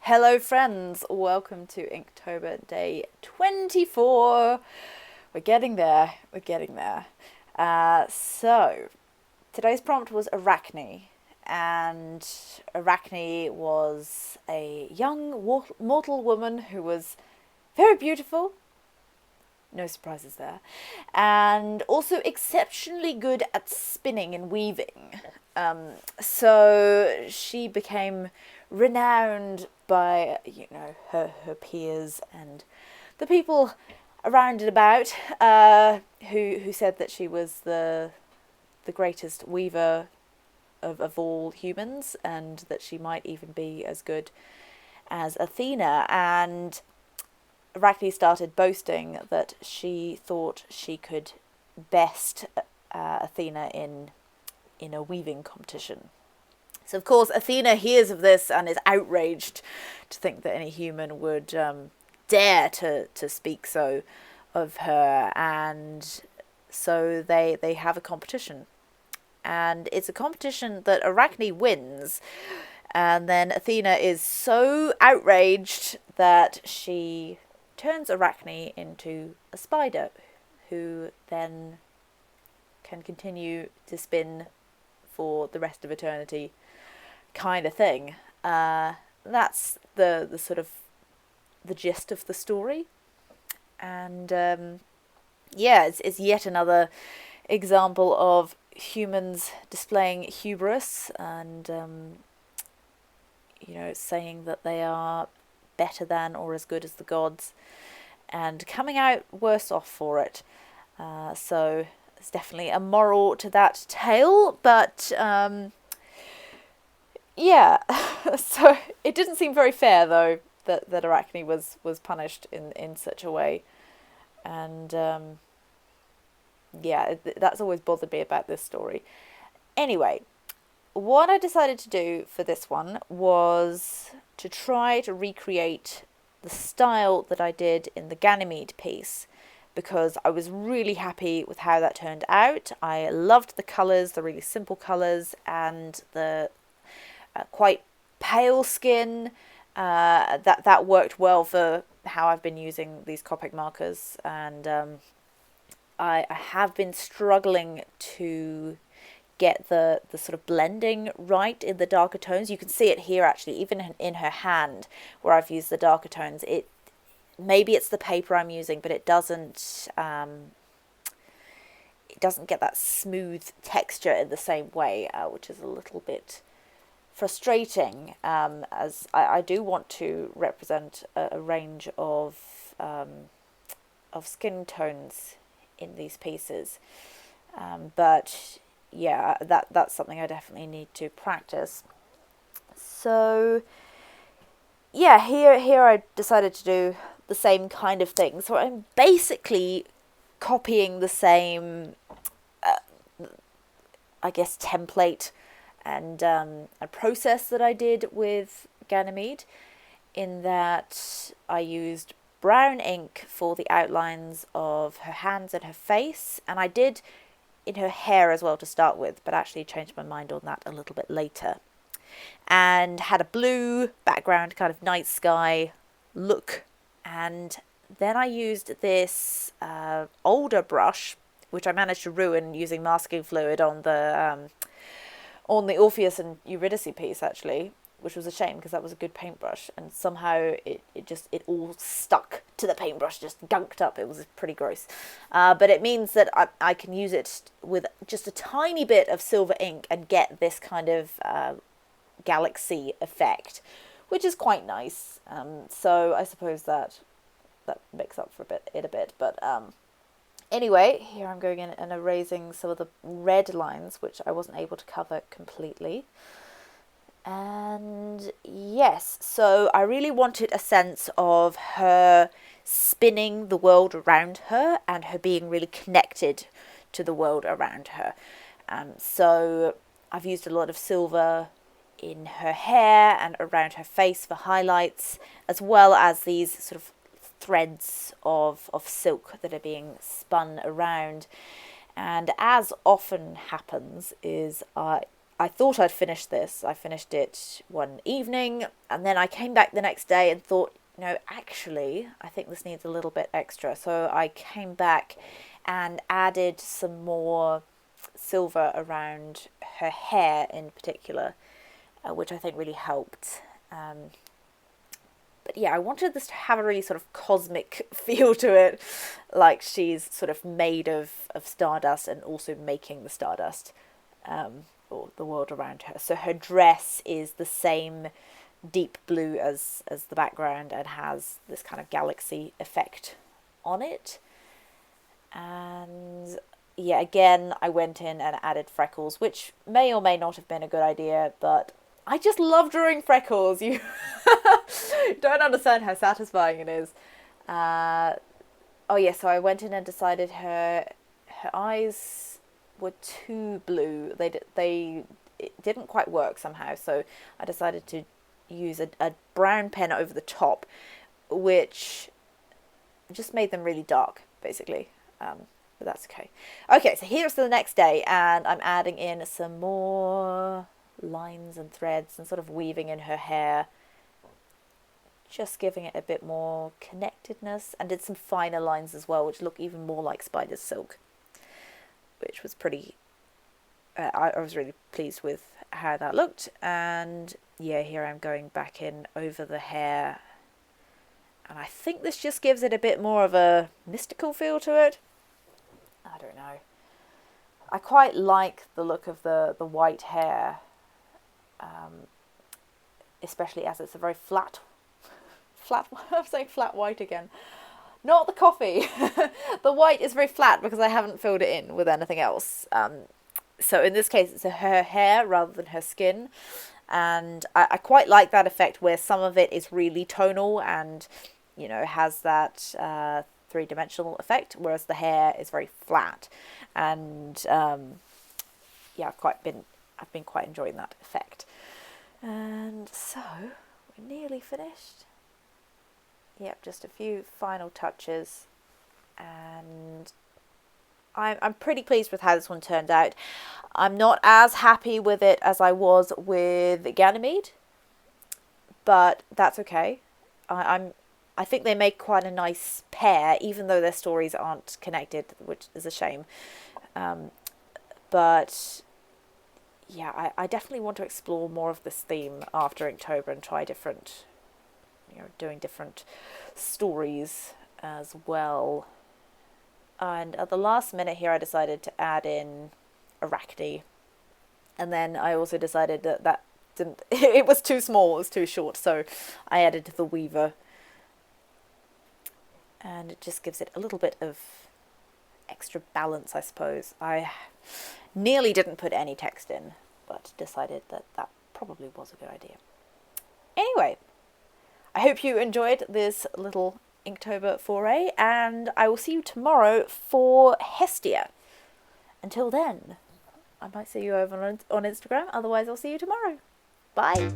Hello friends, welcome to Inktober day 24. We're getting there, So, today's prompt was Arachne, and Arachne was a young mortal woman who was very beautiful, no surprises there, and also exceptionally good at spinning and weaving. So she became renowned by her peers and the people around and about, who said that she was the greatest weaver of all humans, and that she might even be as good as Athena. And Arachne started boasting that she thought she could best Athena in a weaving competition. So, of course, Athena hears of this and is outraged to think that any human would dare to speak so of her. And so they have a competition. And it's a competition that Arachne wins. And then Athena is so outraged that she turns Arachne into a spider, who then can continue to spin for the rest of eternity, kind of thing. That's the sort of the gist of the story. And it's yet another example of humans displaying hubris and saying that they are better than or as good as the gods, and coming out worse off for it. So there's definitely a moral to that tale, but so it didn't seem very fair, though, that Arachne was punished in such a way. And that's always bothered me about this story. Anyway, what I decided to do for this one was to try to recreate the style that I did in the Ganymede piece, because I was really happy with how that turned out. I loved the colours, the really simple colours, and the quite pale skin. That worked well for how I've been using these Copic markers, and I have been struggling to get the sort of blending right in the darker tones. You can see it here, actually, even in her hand where I've used the darker tones. Maybe it's the paper I'm using, but it doesn't get that smooth texture in the same way, which is a little bit frustrating, as I do want to represent a range of skin tones in these pieces, but yeah, that's something I definitely need to practice. So yeah, here I decided to do the same kind of thing. So I'm basically copying the same, I guess, template and a process that I did with Ganymede, in that I used brown ink for the outlines of her hands and her face, and I did in her hair as well to start with, but actually changed my mind on that a little bit later. And had a blue background, kind of night sky look. And then I used this older brush, which I managed to ruin using masking fluid on the Orpheus and Eurydice piece, actually, which was a shame because that was a good paintbrush, and somehow it all stuck to the paintbrush, just gunked up. It was pretty gross, but it means that I can use it with just a tiny bit of silver ink and get this kind of galaxy effect, which is quite nice. So I suppose that makes up for it a bit, but anyway, here I'm going in and erasing some of the red lines, which I wasn't able to cover completely. And yes, so I really wanted a sense of her spinning the world around her and her being really connected to the world around her. So I've used a lot of silver in her hair and around her face for highlights, as well as these sort of threads of silk that are being spun around. And as often happens, is I thought I'd finished this. I finished it one evening, and then I came back the next day and thought, actually, I think this needs a little bit extra. So I came back and added some more silver around her hair in particular, which I think really helped. But yeah, I wanted this to have a really sort of cosmic feel to it, like she's sort of made of stardust and also making the stardust, or the world around her. So her dress is the same deep blue as the background and has this kind of galaxy effect on it. And yeah, again, I went in and added freckles, which may or may not have been a good idea, but I just love drawing freckles. You don't understand how satisfying it is. Oh yeah, so I went in and decided her eyes were too blue. It didn't quite work somehow, so I decided to use a brown pen over the top, which just made them really dark, basically. But that's okay. Okay, so here's the next day, and I'm adding in some more lines and threads and sort of weaving in her hair, just giving it a bit more connectedness, and did some finer lines as well, which look even more like spider's silk, which was pretty I was really pleased with how that looked. And yeah, here I'm going back in over the hair, and I think this just gives it a bit more of a mystical feel to it. I don't know, I quite like the look of the white hair, especially as it's a very flat I'm saying flat white again, not the coffee. The white is very flat because I haven't filled it in with anything else, so in this case it's her hair rather than her skin, and I quite like that effect where some of it is really tonal and has that three-dimensional effect, whereas the hair is very flat. And yeah, I've been quite enjoying that effect. And so we're nearly finished. Yep, just a few final touches, and I'm pretty pleased with how this one turned out. I'm not as happy with it as I was with Ganymede, but that's okay. I think they make quite a nice pair, even though their stories aren't connected, which is a shame. But yeah, I definitely want to explore more of this theme after Inktober and try different, doing different stories as well. And at the last minute here, I decided to add in Arachne, and then I also decided that didn't. It was too small, it was too short, so I added the Weaver. And it just gives it a little bit of extra balance, I suppose. I nearly didn't put any text in, but decided that probably was a good idea. Anyway, I hope you enjoyed this little Inktober foray, and I will see you tomorrow for Hestia. Until then, I might see you over on Instagram, otherwise I'll see you tomorrow. Bye!